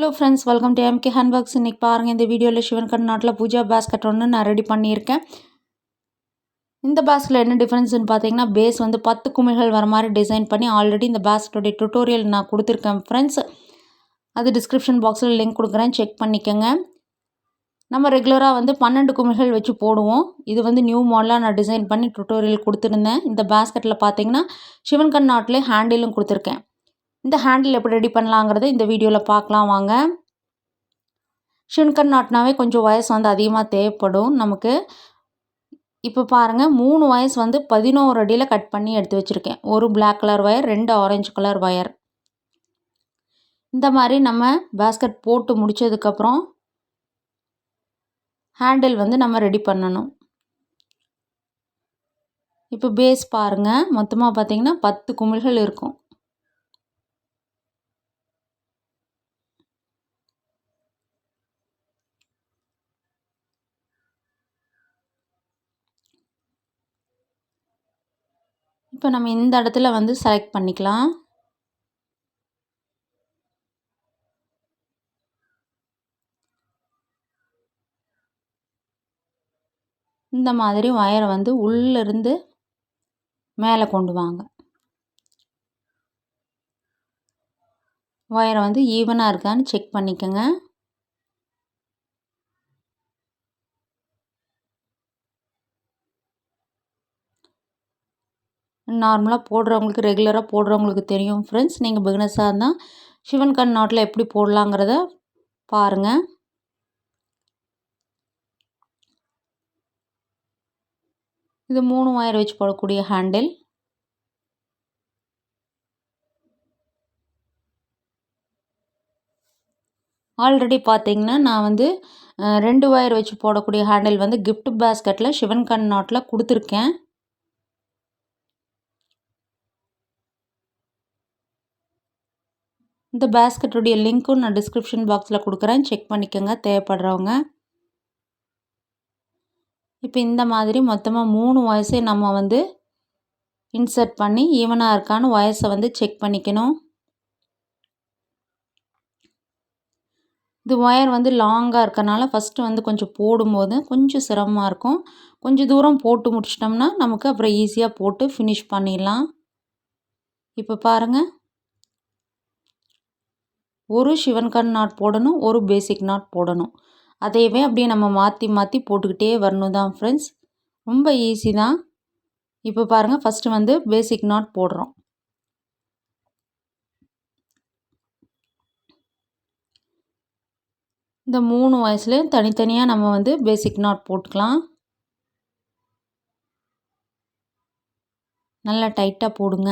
Hello friends, welcome to MK handworks. இன்றைக்கி பாருங்கள், இந்த வீடியோவில் சிவன் கண் நாட்டில் பூஜா பேஸ்கெட் ஒன்று நான் ரெடி பண்ணியிருக்கேன். இந்த பேஸ்கெட்டில் என்ன டிஃப்ரென்ஸ்னு பார்த்தீங்கன்னா, பேஸ் வந்து 10 குமிழ்கள் வர மாதிரி டிசைன் பண்ணி ஆல்ரெடி இந்த பேஸ்கெட்டோடைய டுட்டோரியல் நான் கொடுத்துருக்கேன் ஃப்ரெண்ட்ஸ். அது டிஸ்கிரிப்ஷன் பாக்ஸில் லிங்க் கொடுக்குறேன், செக் பண்ணிக்கோங்க. நம்ம ரெகுலராக வந்து 12 குமிழ்கள் வச்சு போடுவோம். இது வந்து நியூ மாடலாக நான் டிசைன் பண்ணி டுட்டோரியல் கொடுத்துருந்தேன். இந்த பேஸ்கெட்டில் பார்த்தீங்கன்னா சிவன் கண் நாட்டிலே ஹேண்டிலும் கொடுத்துருக்கேன். இந்த ஹேண்டில் எப்படி ரெடி பண்ணலாங்கிறத இந்த வீடியோவில் பார்க்கலாம் வாங்க. சிவன் கண் நாட்னாவே கொஞ்சம் வயசு வந்து அதிகமாக தேவைப்படும் நமக்கு. இப்போ பாருங்கள், 3 வயசு வந்து 11 அடியில் கட் பண்ணி எடுத்து வச்சுருக்கேன். ஒரு black colour wire, 2 orange colour wire. இந்த மாதிரி நம்ம பேஸ்கெட் போட்டு முடித்ததுக்கப்புறம் ஹேண்டில் வந்து நம்ம ரெடி பண்ணணும். இப்போ பேஸ் பாருங்கள், மொத்தமாக பார்த்திங்கன்னா 10 குமிழ்கள் இருக்கும். இப்போ நம்ம இந்த இடத்துல வந்து செலக்ட் பண்ணிக்கலாம். இந்த மாதிரி ஒயரை வந்து உள்ளிருந்து மேலே கொண்டு வாங்க. ஒயரை வந்து ஈவனாக இருக்கான்னு செக் பண்ணிக்கோங்க. நார்மலாக போடுறவங்களுக்கு, ரெகுலராக போடுறவங்களுக்கு தெரியும் ஃப்ரெண்ட்ஸ். நீங்கள் பிகினஸாக இருந்தால் சிவன் கண் நாட்டில் எப்படி போடலாங்கிறத பாருங்கள். இது 3 ஒயர் வச்சு போடக்கூடிய ஹேண்டில். ஆல்ரெடி பார்த்தீங்கன்னா நான் வந்து 2 ஒயர் வச்சு போடக்கூடிய ஹேண்டில் வந்து கிஃப்ட் பேஸ்கெட்டில் சிவன் கண் நாட்டில் கொடுத்துருக்கேன். இந்த பேஸ்கெட்டுடைய லிங்க்கும் நான் டிஸ்கிரிப்ஷன் பாக்ஸில் கொடுக்குறேன், செக் பண்ணிக்கோங்க தேவைப்படுறவங்க. இப்போ இந்த மாதிரி மொத்தமாக 3 ஒயர்ஸை நம்ம வந்து இன்சர்ட் பண்ணி ஈவனாக இருக்கான்னு ஒயர்ஸை வந்து செக் பண்ணிக்கணும். இது ஒயர் வந்து லாங்காக இருக்கனால ஃபஸ்ட்டு வந்து கொஞ்சம் போடும்போது கொஞ்சம் சிரமமாக இருக்கும். கொஞ்சம் தூரம் போட்டு முடிச்சிட்டோம்னா நமக்கு அப்புறம் ஈஸியாக போட்டு ஃபினிஷ் பண்ணிடலாம். இப்போ பாருங்கள், ஒரு சிவன் கண் நாட் போடணும், ஒரு பேசிக் நாட் போடணும். அதையவே அப்படியே நம்ம மாற்றி மாற்றி போட்டுக்கிட்டே வரணும் தான் ஃப்ரெண்ட்ஸ். ரொம்ப ஈஸி தான். இப்போ பாருங்கள், ஃபஸ்ட்டு வந்து பேசிக் நாட் போடுறோம். இந்த 3 வயசுலேயும் தனித்தனியாக நம்ம வந்து பேசிக் நாட் போட்டுக்கலாம். நல்லா டைட்டாக போடுங்க.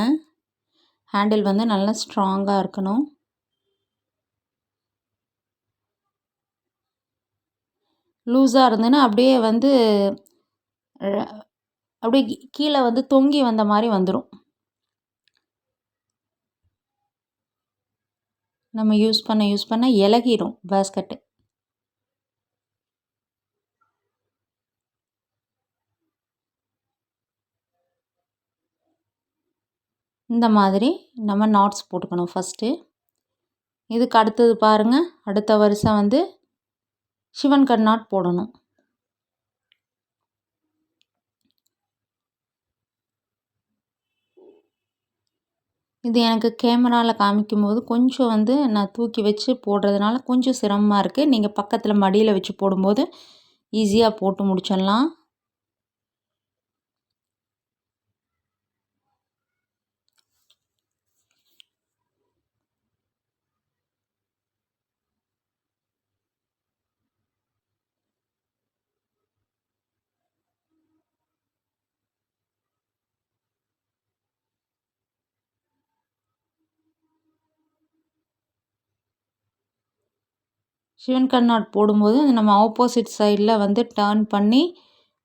ஹேண்டில் வந்து நல்லா ஸ்ட்ராங்காக இருக்கணும். லூஸாக இருந்ததுன்னா அப்படியே வந்து அப்படியே கீழே வந்து தொங்கி வந்த மாதிரி வந்துடும். நம்ம யூஸ் பண்ண இலகிரும் பேஸ்கெட்டு. இந்த மாதிரி நம்ம நாட்ஸ் போட்டுக்கணும் ஃபஸ்ட்டு. இதுக்கு அடுத்தது பாருங்கள், அடுத்த வருஷம் வந்து சிவன் கண் நாட் போடணும். இது எனக்கு கேமராவில் காமிக்கும்போது கொஞ்சம் வந்து நான் தூக்கி வச்சு போடுறதுனால கொஞ்சம் சிரமமாக இருக்குது. நீங்கள் பக்கத்தில் மடியில் வச்சு போடும்போது ஈஸியாக போட்டு முடிச்சிடலாம். சிவன் கண் நாட் போடும்போது நம்ம ஆப்போசிட் சைடில் வந்து டர்ன் பண்ணி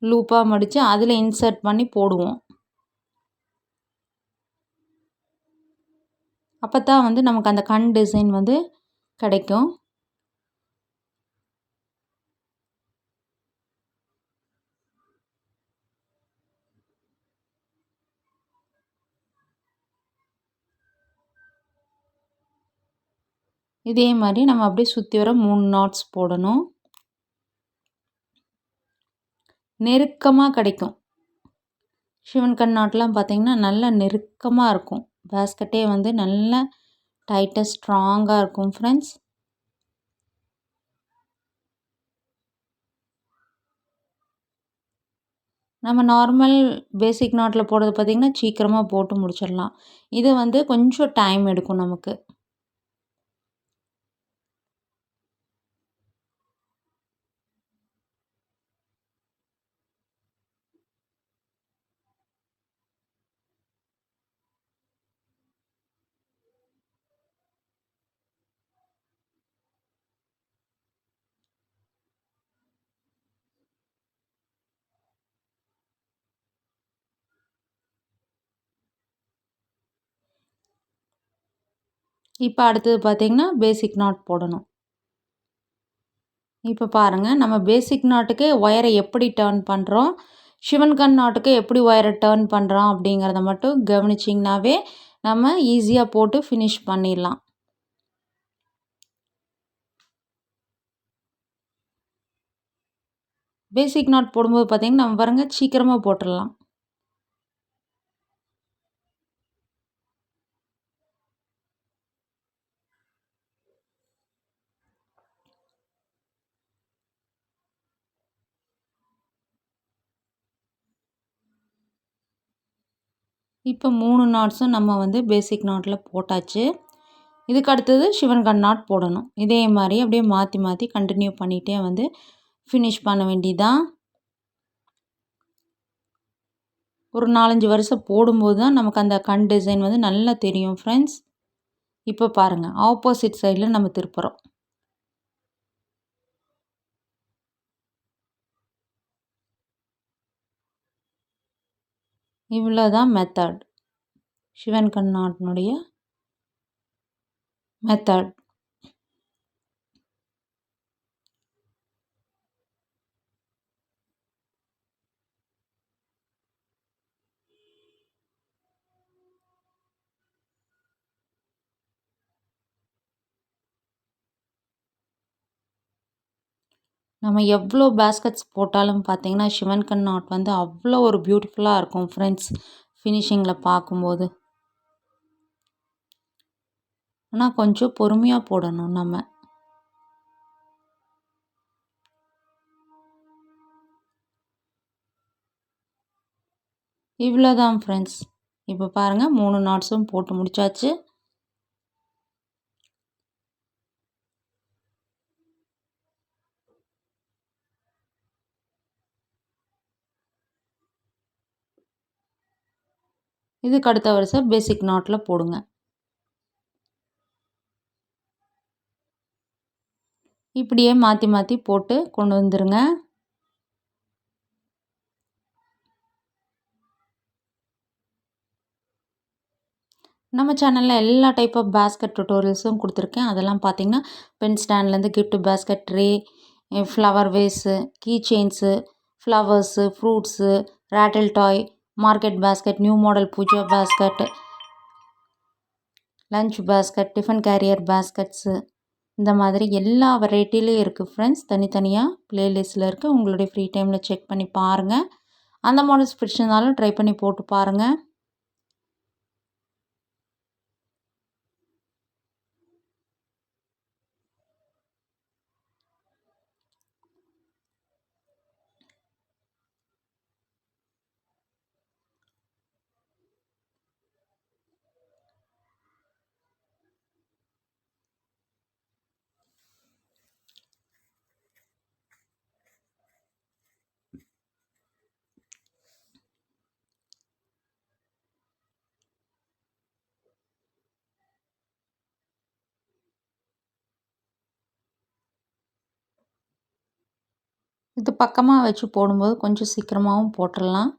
லூப்பாக மடித்து அதில் இன்சர்ட் பண்ணி போடுவோம். அப்போ தான் வந்து நமக்கு அந்த கண் டிசைன் வந்து கிடைக்கும். இதே மாதிரி நம்ம அப்படியே சுற்றி வர 3 நாட்ஸ் போடணும். நெருக்கமாக கிடைக்கும். சிவன் கண் நாட்லாம் பார்த்திங்கன்னா நல்லா நெருக்கமாக இருக்கும். பேஸ்கெட்டே வந்து நல்லா டைட்டாக ஸ்ட்ராங்காக இருக்கும் ஃப்ரெண்ட்ஸ். நம்ம நார்மல் பேசிக் நாட்டில் போடுறது பார்த்திங்கன்னா சீக்கிரமாக போட்டு முடிச்சிடலாம். இது வந்து கொஞ்சம் டைம் எடுக்கும் நமக்கு. இப்போ அடுத்தது பார்த்திங்கன்னா பேசிக் நாட் போடணும். இப்போ பாருங்கள், நம்ம பேசிக் நாட்டுக்கு ஒயரை எப்படி டர்ன் பண்ணுறோம், சிவன் கண் நாட்டுக்கு எப்படி ஒயரை டர்ன் பண்ணுறோம் அப்படிங்கிறத மட்டும் கவனிச்சிங்கனாவே நம்ம ஈஸியாக போட்டு ஃபினிஷ் பண்ணிடலாம். பேசிக் நாட் போடும்போது பார்த்திங்கன்னா நம்ம பாருங்கள் சீக்கிரமாக போட்டுடலாம். இப்போ 3 நாட்ஸும் நம்ம வந்து பேசிக் நாட்டில் போட்டாச்சு. இதுக்கு அடுத்தது சிவன் கண் நாட் போடணும். இதே மாதிரி அப்படியே மாற்றி மாற்றி கண்டினியூ பண்ணிகிட்டே வந்து ஃபினிஷ் பண்ண வேண்டியதான். ஒரு 4-5 வருஷம் போடும்போது தான் நமக்கு அந்த கண் டிசைன் வந்து நல்லா தெரியும் ஃப்ரெண்ட்ஸ். இப்போ பாருங்கள், ஆப்போசிட் சைடில் நம்ம திருப்புறோம். இவ்வளோதான் மெத்தட், சிவன் கண் நாட்டினுடைய மெத்தட். நம்ம எவ்வளோ பேஸ்கெட்ஸ் போட்டாலும் பார்த்திங்கன்னா சிவன் கண் நாட் வந்து அவ்வளோ ஒரு பியூட்டிஃபுல்லாக இருக்கும் ஃப்ரெண்ட்ஸ் ஃபினிஷிங்கில் பார்க்கும்போது. ஆனால் கொஞ்சம் பொறுமையாக போடணும் நம்ம. இவ்வளோதான் ஃப்ரெண்ட்ஸ். இப்போ பாருங்கள் 3 நாட்ஸும் போட்டு முடிச்சாச்சு. இதுக்கு அடுத்த வருஷம் பேசிக் நாட்டில் போடுங்க. இப்படியே மாற்றி மாற்றி போட்டு கொண்டு வந்துருங்க. நம்ம சேனலில் எல்லா டைப் ஆஃப் பேஸ்கெட் டுட்டோரியல்ஸும் கொடுத்துருக்கேன். அதெல்லாம் பார்த்திங்கன்னா பென் ஸ்டாண்ட்லேருந்து gift basket, tray, flower vase, key chains, flowers, fruits, rattle toy, market basket, new model puja basket, lunch basket, tiffin carrier baskets, இந்த மாதிரி எல்லா வெரைட்டிலையும் இருக்குது ஃப்ரெண்ட்ஸ். தனித்தனியாக ப்ளேலிஸ்ட்டில் இருக்குது. உங்களுடைய ஃப்ரீ டைமில் செக் பண்ணி பாருங்கள். அந்த மாடல்ஸ் பிடிச்சிருந்தாலும் ட்ரை பண்ணி போட்டு பாருங்கள். இது பக்கமாக வச்சு போடும்போது கொஞ்சம் சீக்கிரமாகவும் போட்டுடலாம்.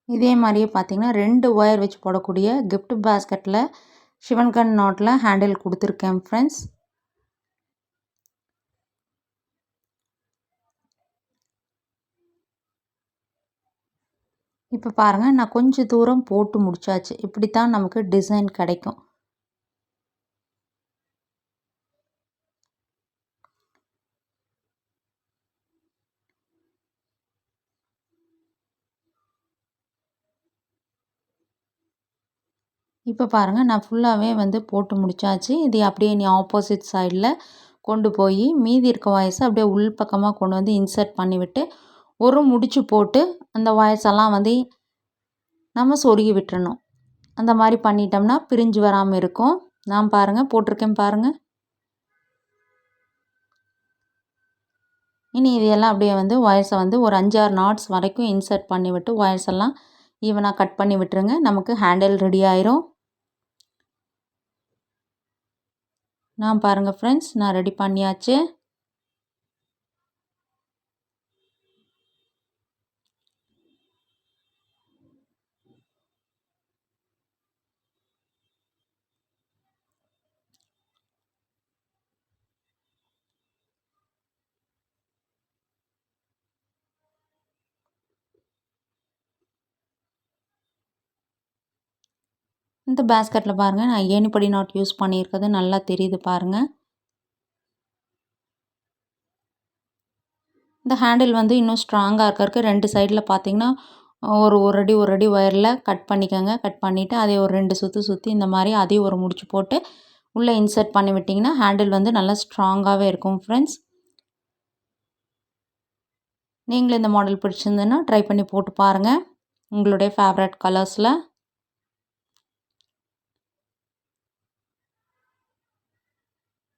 இதே மாதிரியே பார்த்தீங்கன்னா 2 ஒயர் வச்சு போடக்கூடிய கிஃப்ட் பேஸ்கெட்டில் சிவன்கண் நாட்டில் ஹேண்டில் கொடுத்துருக்கேன் ஃப்ரெண்ட்ஸ். இப்போ பாருங்கள், நான் கொஞ்சம் தூரம் போட்டு முடிச்சாச்சு. இப்படி தான் நமக்கு டிசைன் கிடைக்கும். இப்போ பாருங்கள், நான் ஃபுல்லாகவே வந்து போட்டு முடிச்சாச்சு. இது அப்படியே நீ ஆப்போசிட் சைடில் கொண்டு போய் மீதி இருக்க வாய்ஸை அப்படியே உள் பக்கமாக கொண்டு வந்து இன்சர்ட் பண்ணிவிட்டு ஒரு முடிச்சு போட்டு அந்த வாய்ஸ் எல்லாம் வந்து நம்ம சொருகி விட்டுறணும். அந்த மாதிரி பண்ணிட்டோம்னா பிரிஞ்சு வராமல் இருக்கும். நான் பாருங்கள் போட்டிருக்கேன் பாருங்கள். இனி இதையெல்லாம் அப்படியே வந்து ஒயர்ஸை வந்து ஒரு 5-6 நாட்ஸ் வரைக்கும் இன்சர்ட் பண்ணிவிட்டு ஒயர்ஸ் எல்லாம் ஈவனாக கட் பண்ணி விட்டுருங்க. நமக்கு ஹேண்டில் ரெடி ஆயிரும். நான் பாருங்கள் ஃப்ரெண்ட்ஸ், நான் ரெடி பண்ணியாச்சு. இந்த பேஸ்கெட்டில் பாருங்கள், நான் ஏணிப்படி நாட் யூஸ் பண்ணியிருக்கிறது நல்லா தெரியுது பாருங்கள். இந்த ஹேண்டில் வந்து இன்னும் ஸ்ட்ராங்காக இருக்கிறதுக்கு 2 சைடில் பார்த்தீங்கன்னா ஒரு அடி ஒயரில் கட் பண்ணிக்கோங்க. கட் பண்ணிவிட்டு அதை ஒரு 2 சுற்றி இந்த மாதிரி அதையும் ஒரு முடிச்சு போட்டு உள்ளே இன்சர்ட் பண்ணி விட்டிங்கன்னா ஹேண்டில் வந்து நல்லா ஸ்ட்ராங்காகவே இருக்கும் ஃப்ரெண்ட்ஸ். நீங்களும் இந்த மாடல் பிடிச்சிருந்ததுன்னா ட்ரை பண்ணி போட்டு பாருங்கள் உங்களுடைய ஃபேவரட் கலர்ஸில்.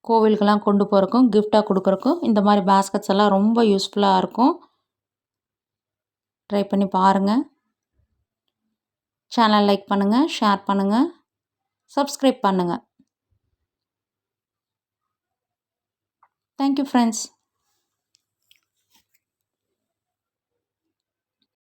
கோவிலுக்கெல்லாம் கொண்டு போகிறக்கும் கிஃப்டாக கொடுக்குறக்கும் இந்த மாதிரி பேஸ்கெட்ஸ் எல்லாம் ரொம்ப யூஸ்ஃபுல்லாக இருக்கும். ட்ரை பண்ணி பாருங்கள். சேனல் லைக் பண்ணுங்கள், ஷேர் பண்ணுங்கள், சப்ஸ்கிரைப் பண்ணுங்கள். Thank you friends.